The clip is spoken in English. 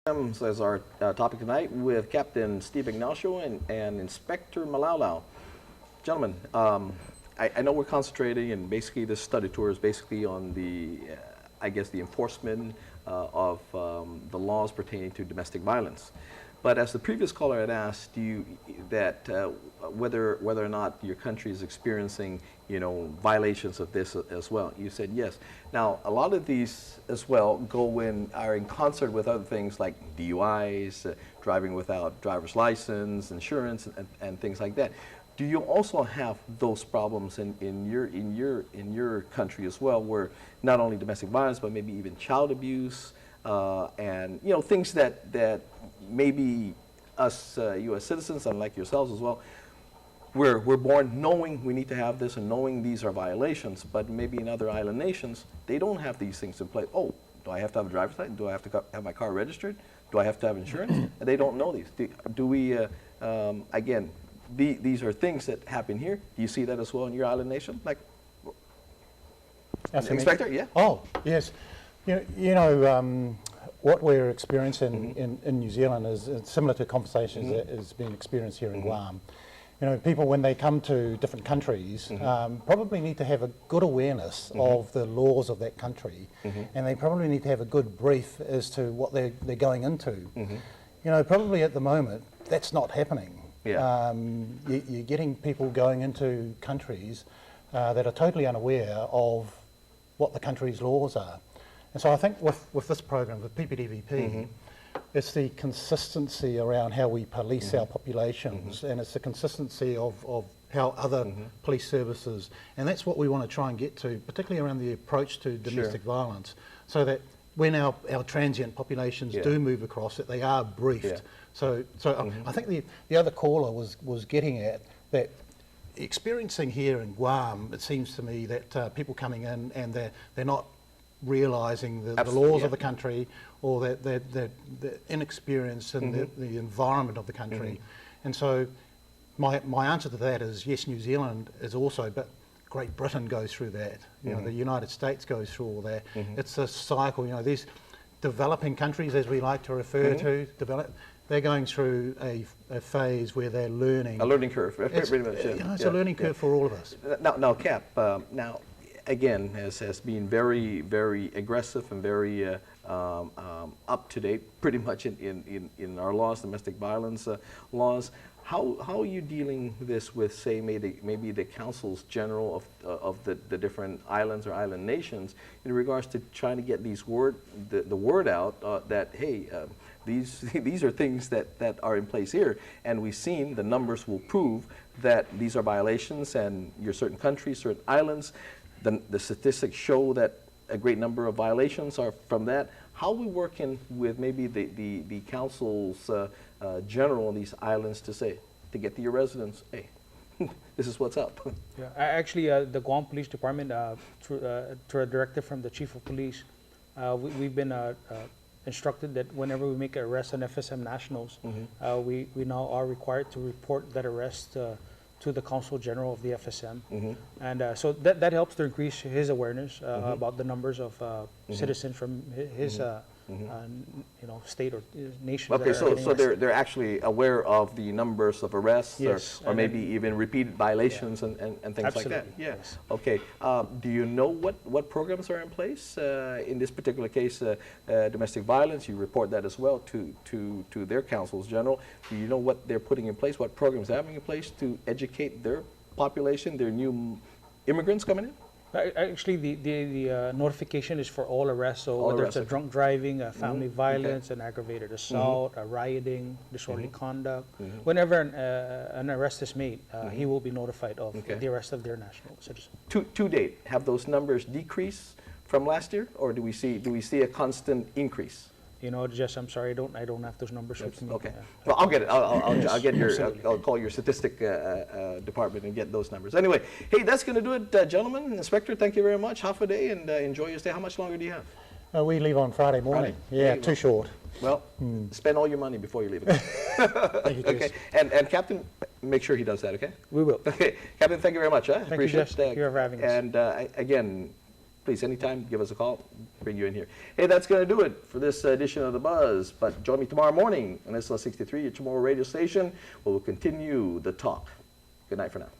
As our topic tonight with Captain Steve Ignacio and Inspector Malalau. Gentlemen, I know we're concentrating, and basically this study tour is basically on the, I guess, the enforcement of the laws pertaining to domestic violence. But as the previous caller had asked you that whether or not your country is experiencing, violations of this as well, you said yes. Now, a lot of these as well are in concert with other things like DUIs, driving without driver's license, insurance, and things like that. Do you also have those problems in your country as well, where not only domestic violence but maybe even child abuse and things that maybe us U.S. citizens, unlike yourselves as well, we're born knowing we need to have this and knowing these are violations, but maybe in other island nations they don't have these things in place. Oh, do I have to have a driver's license? Do I have to have my car registered? Do I have to have insurance? And they don't know these. Do we? Again, these are things that happen here. Do you see that as well in your island nation? Like, Inspector, yeah. Oh, yes. What we're experiencing in New Zealand is similar to conversations that has been experienced here in Guam. People, when they come to different countries, probably need to have a good awareness of the laws of that country, and they probably need to have a good brief as to what they're going into. Probably at the moment, that's not happening. Yeah. You're getting people going into countries that are totally unaware of what the country's laws are. And so I think with this program, with PPDVP, it's the consistency around how we police our populations, and it's the consistency of how other police services, and that's what we want to try and get to, particularly around the approach to domestic violence, so that when our transient populations do move across, that they are briefed. So I think the other caller was getting at that. Experiencing here in Guam, it seems to me that people coming in and they're not realising the laws of the country, or that they're inexperienced in the environment of the country. And so my answer to that is yes, New Zealand is also, but Great Britain goes through that. The United States goes through all that. It's a cycle. These developing countries, as we like to refer to, they're going through a phase where they're learning. A learning curve. It's a learning curve for all of us. Now, Cap, now, again, has been very, very aggressive and very up to date, pretty much in our laws, domestic violence laws. How are you dealing this with, say, maybe the councils general of the different islands or island nations in regards to trying to get the word out that hey, these are things that are in place here, and we've seen the numbers will prove that these are violations, and your certain countries, certain islands. The statistics show that a great number of violations are from that. How are we working with maybe the councils general on these islands to get to your residents, hey, this is what's up? Yeah, actually, the Guam Police Department, through a directive from the Chief of Police, we've been instructed that whenever we make an arrest on FSM nationals, we now are required to report that arrest to the Consul General of the FSM. And so that helps to increase his awareness about the numbers of citizens from his state or nation. Okay, so they're actually aware of the numbers of arrests, yes, or maybe even repeated violations and things absolutely, like that. Yeah. Yes. Okay. Do you know what programs are in place in this particular case? Domestic violence. You report that as well to their councils general. Do you know what they're putting in place? What programs they're having in place to educate their population, their new immigrants coming in? Actually, the notification is for all arrests, so All whether arrests, it's a okay. drunk driving, a family violence, an aggravated assault, a rioting, disorderly conduct. Whenever an arrest is made, he will be notified of the arrest of their national citizen. To date, have those numbers decreased from last year, or do we see a constant increase? Jess, I'm sorry, I don't have those numbers with me. Okay. Well, I'll get it. I'll get I'll call your statistic department and get those numbers. Anyway, hey, that's going to do it, gentlemen. Inspector, thank you very much. Half a day, and enjoy your stay. How much longer do you have? We leave on Friday morning. Yeah, too short. Well, spend all your money before you leave. Thank you, okay. And Captain, make sure he does that. Okay. We will. Okay, Captain. Thank you very much. Thank you, Jess. Thank you for having us. And again, please, anytime, give us a call. bring you in here. Hey, that's going to do it for this edition of The Buzz. But join me tomorrow morning on SL 63, your tomorrow radio station, where we'll continue the talk. Good night for now.